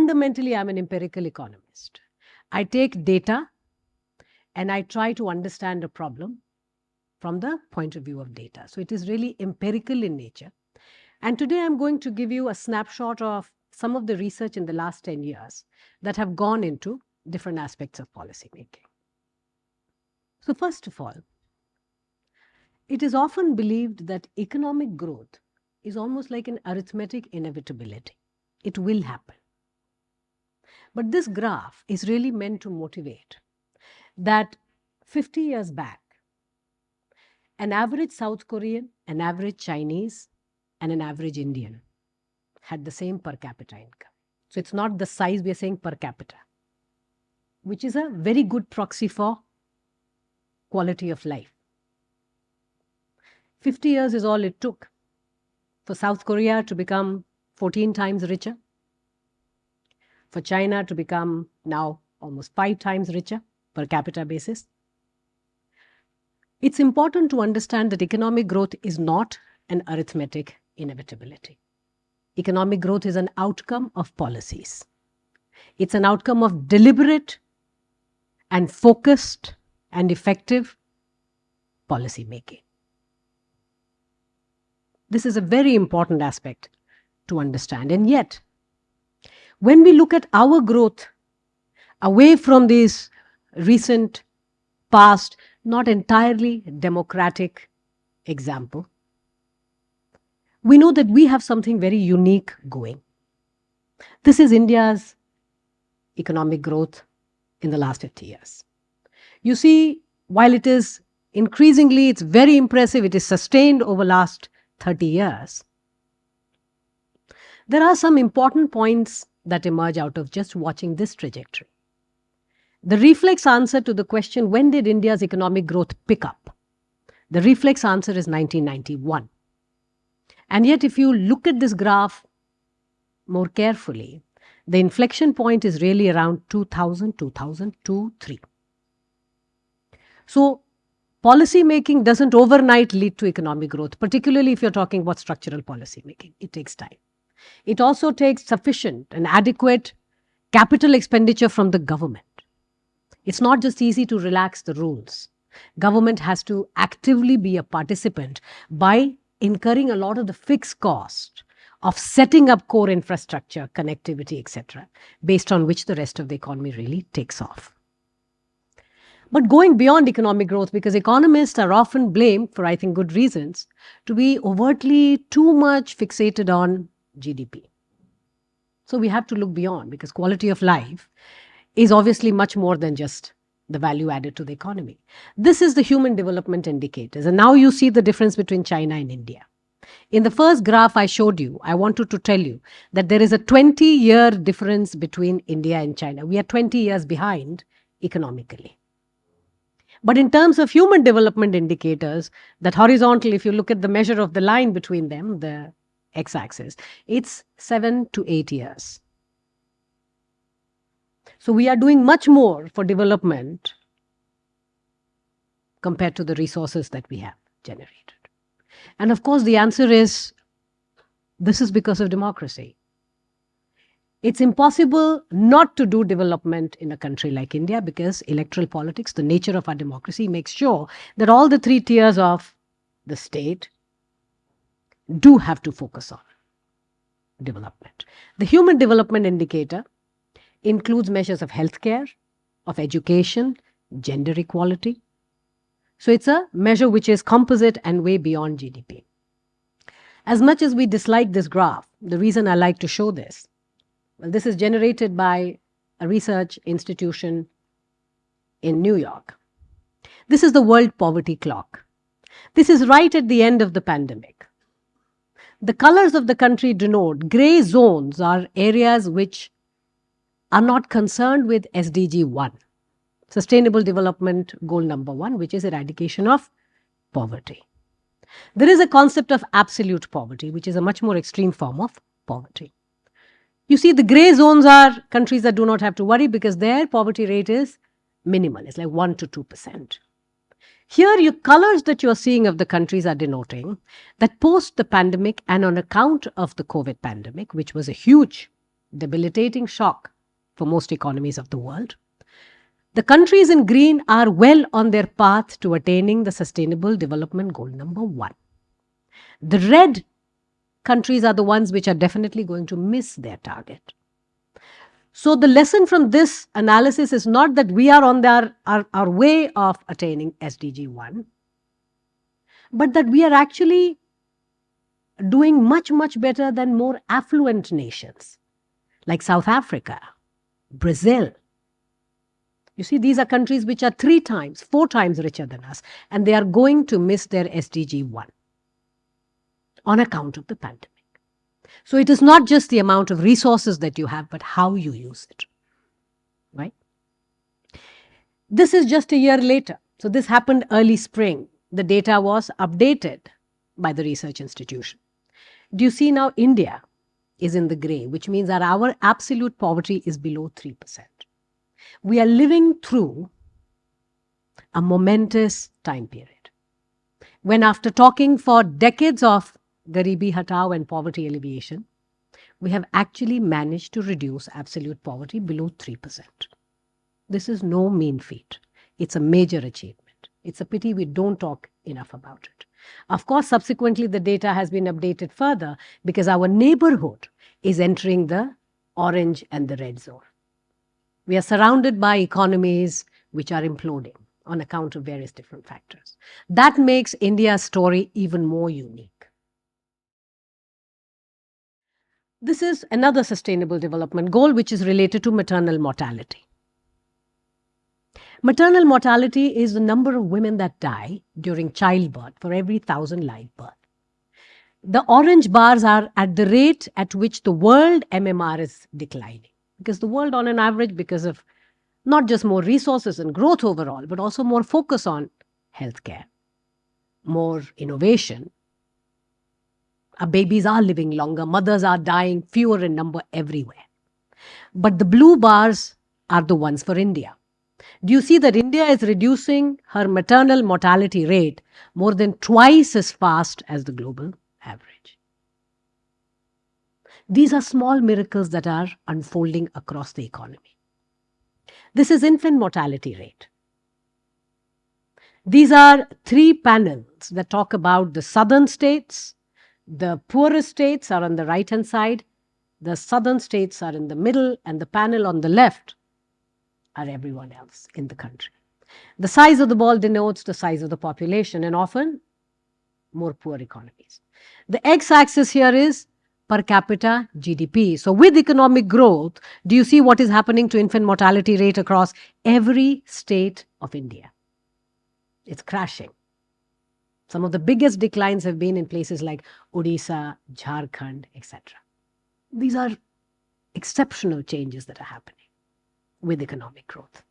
fundamentally, I'm an empirical economist. I take data and I try to understand a problem from the point of view of data. So it is really empirical in nature. And today I'm going to give you a snapshot of some of the research in the last 10 years that have gone into different aspects of policy making. So first of all, it is often believed that economic growth is almost like an arithmetic inevitability. It will happen. But this graph is really meant to motivate that 50 years back, an average South Korean, an average Chinese, and an average Indian had the same per capita income. So it's not the size, we are saying per capita, which is a very good proxy for quality of life. 50 years is all it took for South Korea to become 14 times richer, for China to become now almost 5 times richer per capita basis. It's important to understand that economic growth is not an arithmetic inevitability. Economic growth is an outcome of policies. It's an outcome of deliberate and focused and effective policy making. This is a very important aspect to understand. And yet, when we look at our growth away from this recent, past, not entirely democratic example, we know that we have something very unique going. This is India's economic growth in the last 50 years. You see, while it is increasingly, it's very impressive, it is sustained over last 30 years. There are some important points that emerge out of just watching this trajectory. The reflex answer to the question, when did India's economic growth pick up? The reflex answer is 1991. And yet, if you look at this graph more carefully, the inflection point is really around 2000, 2002, 3. So, policy making doesn't overnight lead to economic growth, particularly if you're talking about structural policy making. It takes time. It also takes sufficient and adequate capital expenditure from the government. It's not just easy to relax the rules. Government has to actively be a participant by incurring a lot of the fixed cost of setting up core infrastructure, connectivity, etc., based on which the rest of the economy really takes off. But going beyond economic growth, because economists are often blamed, for I think good reasons, to be overtly too much fixated on GDP. So we have to look beyond, because quality of life is obviously much more than just the value added to the economy. This is the human development indicators. And now you see the difference between China and India. In the first graph I showed you, I wanted to tell you that there is a 20-year difference between India and China. We are 20 years behind economically. But in terms of human development indicators, that horizontal, if you look at the measure of the line between them, the x-axis, it's 7 to 8 years. So we are doing much more for development compared to the resources that we have generated. And of course, the answer is, this is because of democracy. It's impossible not to do development in a country like India because electoral politics, the nature of our democracy, makes sure that all the 3 tiers of the state do have to focus on development. The human development indicator includes measures of healthcare, of education, gender equality. So it's a measure which is composite and way beyond GDP. As much as we dislike this graph, the reason I like to show this, well, this is generated by a research institution in New York. This is the World Poverty Clock. This is right at the end of the pandemic. The colors of the country denote gray zones are areas which are not concerned with SDG 1, Sustainable Development Goal number 1, which is eradication of poverty. There is a concept of absolute poverty, which is a much more extreme form of poverty. You see, the gray zones are countries that do not have to worry because their poverty rate is minimal. It's like 1 to 2%. Here, your colors that you're seeing of the countries are denoting that post the pandemic and on account of the COVID pandemic, which was a huge debilitating shock for most economies of the world. The countries in green are well on their path to attaining the Sustainable Development Goal number 1. The red countries are the ones which are definitely going to miss their target. So the lesson from this analysis is not that we are on our way of attaining SDG 1, but that we are actually doing much, much better than more affluent nations like South Africa, Brazil. You see, these are countries which are 3 times, 4 times richer than us, and they are going to miss their SDG 1 on account of the pandemic. So it is not just the amount of resources that you have, but how you use it, right? This is just a year later. So this happened early spring. The data was updated by the research institution. Do you see now India is in the gray, which means that our absolute poverty is below 3%. We are living through a momentous time period when, after talking for decades of Garibi Hatao and poverty alleviation, we have actually managed to reduce absolute poverty below 3%. This is no mean feat. It's a major achievement. It's a pity we don't talk enough about it. Of course, subsequently, the data has been updated further because our neighborhood is entering the orange and the red zone. We are surrounded by economies which are imploding on account of various different factors. That makes India's story even more unique. This is another sustainable development goal which is related to maternal mortality. Maternal mortality is the number of women that die during childbirth for every 1,000 live births. The orange bars are at the rate at which the world MMR is declining. Because the world, on an average, because of not just more resources and growth overall, but also more focus on healthcare, more innovation, our babies are living longer, mothers are dying fewer in number everywhere. But the blue bars are the ones for India. Do you see that India is reducing her maternal mortality rate more than twice as fast as the global average? These are small miracles that are unfolding across the economy. This is infant mortality rate. These are 3 panels that talk about the southern states. The poorest states are on the right-hand side. The southern states are in the middle, and the panel on the left are everyone else in the country. The size of the ball denotes the size of the population and often more poor economies. The x-axis here is per capita GDP. So with economic growth, do you see what is happening to infant mortality rate across every state of India? It's crashing. Some of the biggest declines have been in places like Odisha, Jharkhand, etc. These are exceptional changes that are happening with economic growth.